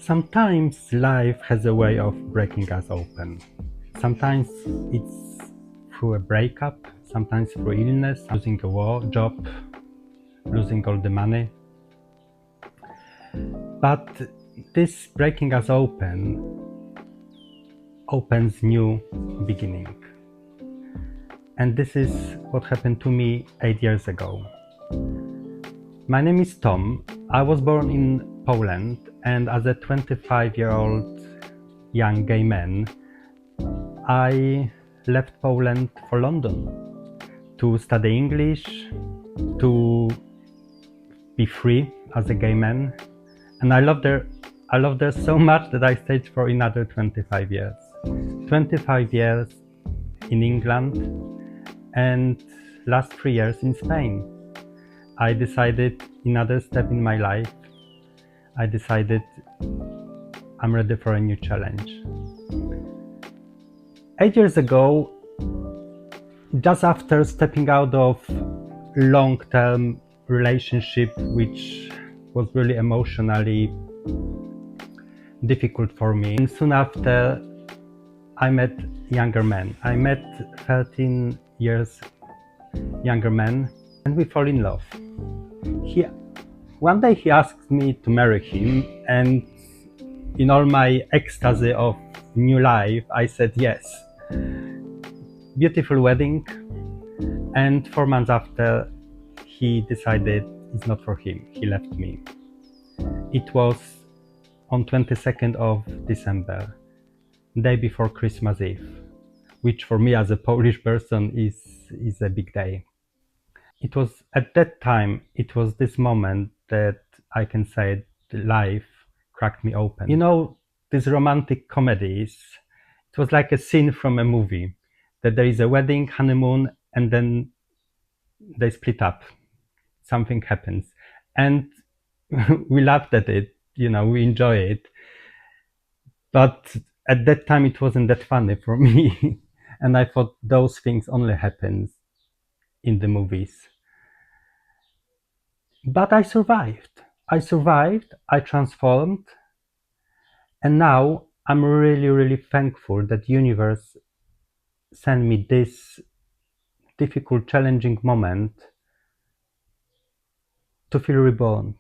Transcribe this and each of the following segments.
Sometimes life has a way of breaking us open. Sometimes it's through a breakup, sometimes through illness, losing a job, losing all the money. But this breaking us open opens new beginning. And this is what happened to me 8 years ago. My name is Tom. I was born in Poland, and as a 25-year-old young gay man, I left Poland for London to study English, to be free as a gay man. And I loved there so much that I stayed for another 25 years. 25 years in England and last 3 years in Spain. I decided another step in my life. I decided I'm ready for a new challenge. 8 years ago, just after stepping out of long-term relationship, which was really emotionally difficult for me, and soon after, I met younger men. I met 13 years younger man, and we fall in love. One day he asked me to marry him, and in all my ecstasy of new life, I said yes. Beautiful wedding, and 4 months after, he decided it's not for him. He left me. It was on 22nd of December, day before Christmas Eve, which for me as a Polish person is a big day. It was at that time, it was this moment that I can say life cracked me open. You know, these romantic comedies, it was like a scene from a movie, that there is a wedding, honeymoon, and then they split up. Something happens. And we laughed at it, we enjoy it. But at that time, it wasn't that funny for me. And I thought those things only happen in the movies. But I survived. I transformed. And now I'm really, really thankful that universe sent me this difficult, challenging moment to feel reborn.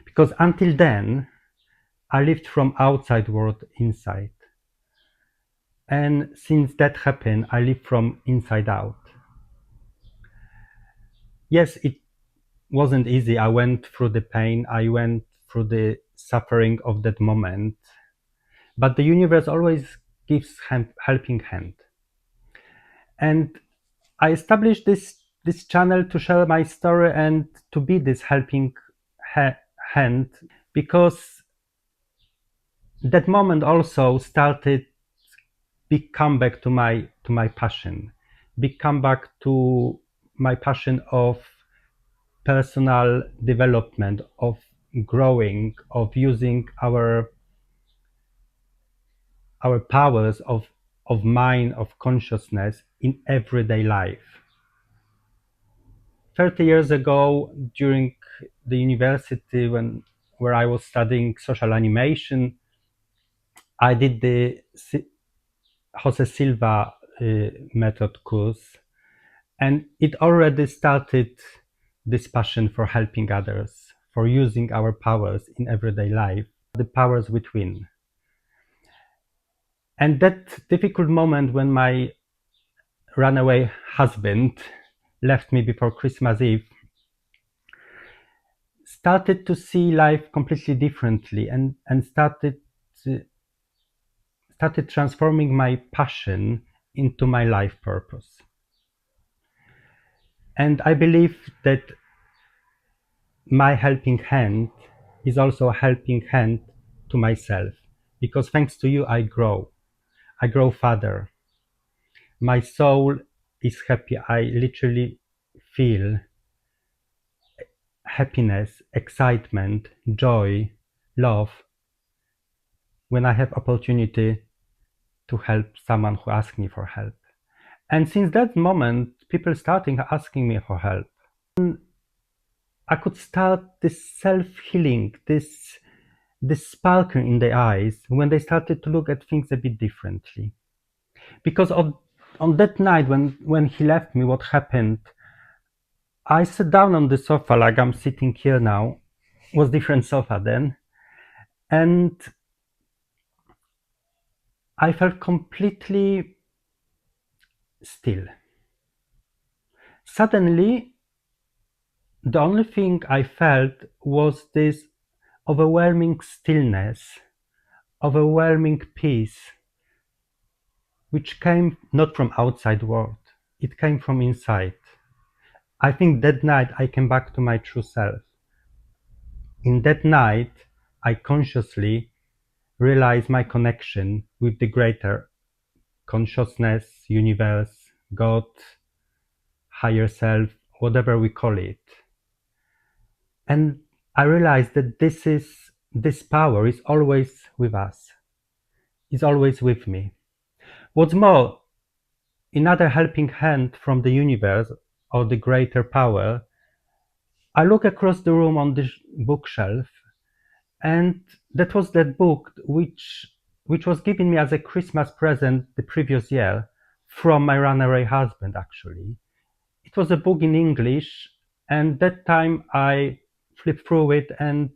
Because until then, I lived from outside world inside. And since that happened, I live from inside out. Yes, it wasn't easy. I went through the pain. I went through the suffering of that moment. But the universe always gives helping hand. And I established this channel to share my story and to be this helping hand, because that moment also started big comeback to my passion, big comeback to my passion of personal development, of growing, of using our powers of mind, of consciousness in everyday life. 30 years ago, during the university, where I was studying social animation, I did the Jose Silva method course, and it already started this passion for helping others, for using our powers in everyday life, the powers within. And that difficult moment when my runaway husband left me before Christmas Eve, started to see life completely differently, and started transforming my passion into my life purpose. And I believe that my helping hand is also a helping hand to myself, because thanks to you, I grow further. My soul is happy. I literally feel happiness, excitement, joy, love when I have opportunity to help someone who asks me for help. And since that moment, people starting asking me for help. I could start this self-healing, this this sparkle in the eyes when they started to look at things a bit differently. Because on that night when he left me, what happened, I sat down on the sofa like I'm sitting here now. It was different sofa then. And I felt completely still. Suddenly, the only thing I felt was this overwhelming stillness, overwhelming peace, which came not from outside world, it came from inside. I think that night I came back to my true self. In that night, I consciously realized my connection with the greater consciousness, universe, God, higher self, whatever we call it. And I realized that this power is always with us, is always with me. What's more, another helping hand from the universe or the greater power, I look across the room on the bookshelf, and that was that book which was given me as a Christmas present the previous year from my runaway husband, actually. It was a book in English, and that time I flipped through it and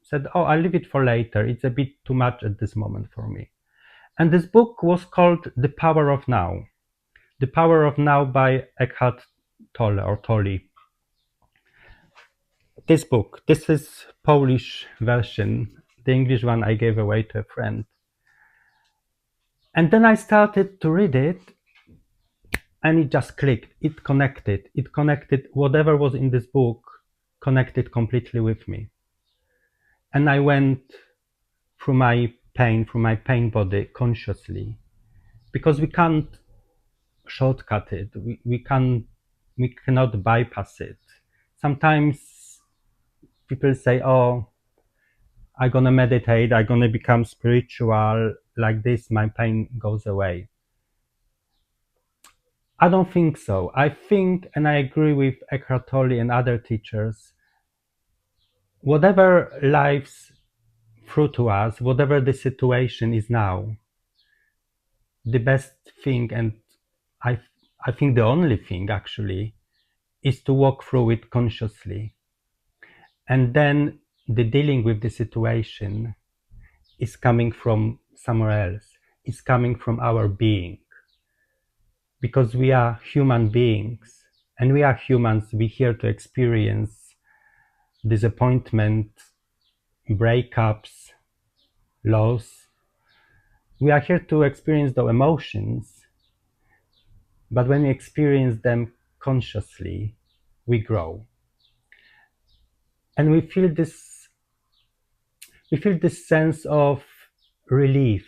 said, "Oh, I'll leave it for later. It's a bit too much at this moment for me." And this book was called The Power of Now. The Power of Now by Eckhart Tolle or Tolle. This book, this is Polish version. The English one I gave away to a friend. And then I started to read it, and it just clicked. It connected. It connected whatever was in this book, connected completely with me. And I went through my pain body consciously, because we can't shortcut it. We cannot bypass it. Sometimes people say, "Oh, I'm gonna meditate, I'm gonna become spiritual, like this, my pain goes away." I don't think so. I think, and I agree with Eckhart Tolle and other teachers, whatever life's through to us, whatever the situation is now, the best thing, and I, I think the only thing actually, is to walk through it consciously. And then the dealing with the situation is coming from somewhere else. It's coming from our being. Because we are human beings, and we are humans, we're here to experience disappointment, breakups, loss. We are here to experience the emotions, but when we experience them consciously, we grow. And we feel this sense of relief.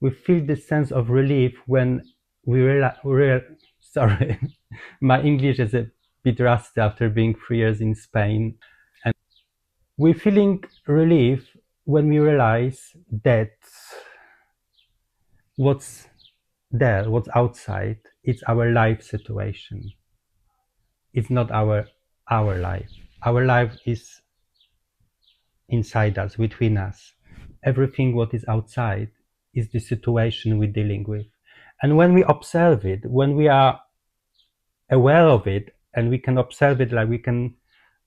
We feel this sense of relief when we sorry, my English is a bit rusty after being 3 years in Spain. And we're feeling relief when we realize that what's there, what's outside, it's our life situation. It's not our life. Our life is inside us, between us. Everything what is outside is the situation we're dealing with. And when we observe it, when we are aware of it, and we can observe it, like we can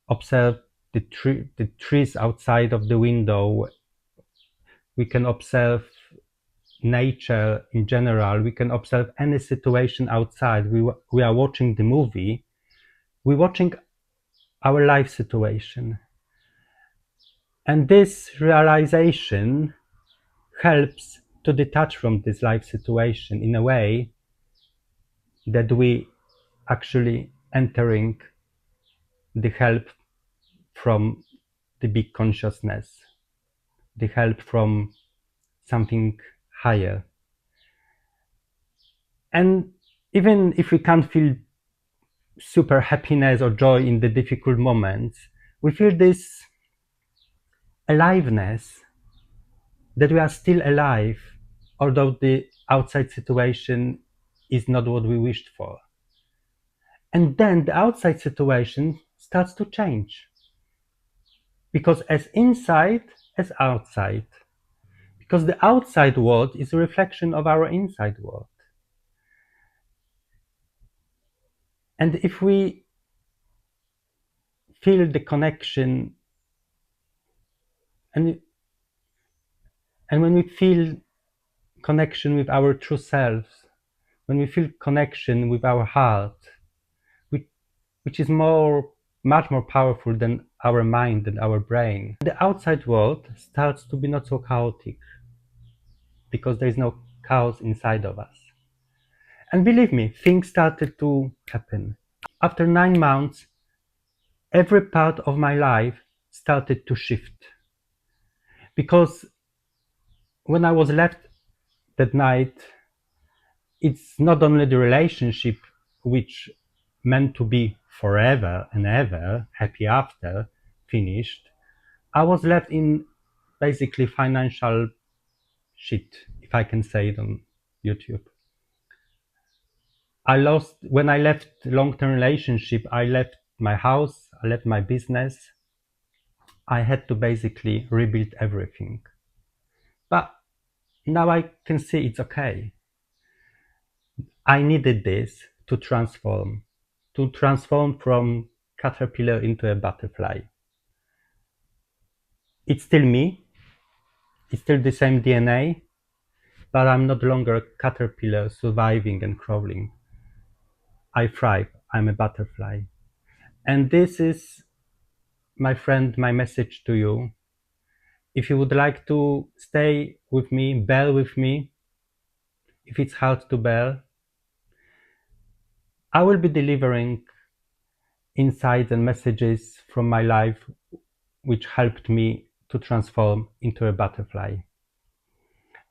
observe the trees outside of the window, we can observe nature in general, we can observe any situation outside. We are watching the movie, we're watching our life situation. And this realization helps to detach from this life situation in a way that we actually entering the help from the big consciousness, the help from something higher. And even if we can't feel super happiness or joy in the difficult moments, we feel this aliveness, that we are still alive, although the outside situation is not what we wished for. And then the outside situation starts to change. Because as inside, as outside, because the outside world is a reflection of our inside world. And if we feel the connection, and when we feel connection with our true selves, when we feel connection with our heart, which, which is much more powerful than our mind and our brain, the outside world starts to be not so chaotic, because there is no chaos inside of us. And believe me, things started to happen. After 9 months, every part of my life started to shift. Because when I was left that night, it's not only the relationship which meant to be forever and ever, happy after, finished. I was left in basically financial shit, if I can say it on YouTube. When I left long-term relationship, I left my house, I left my business. I had to basically rebuild everything. But now I can see it's okay. I needed this to transform from caterpillar into a butterfly. It's still me, it's still the same DNA, but I'm no longer a caterpillar surviving and crawling. I thrive, I'm a butterfly. And this is, my friend, my message to you. If you would like to stay with me, bear with me, if it's hard to bear, I will be delivering insights and messages from my life which helped me to transform into a butterfly.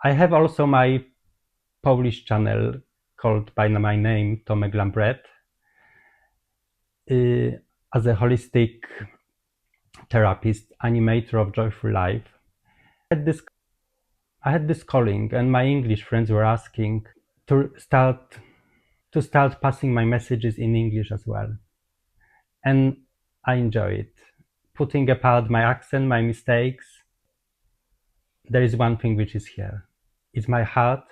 I have also my Polish channel called by my name, Tomek Lambret, as a holistic therapist, animator of joyful life. I had this calling, and my English friends were asking to start passing my messages in English as well. And I enjoy it. Putting apart my accent, my mistakes, there is one thing which is here. It's my heart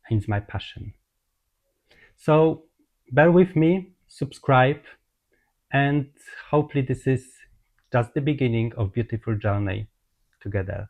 and it's my passion. So bear with me, subscribe, and hopefully this is just the beginning of beautiful journey together.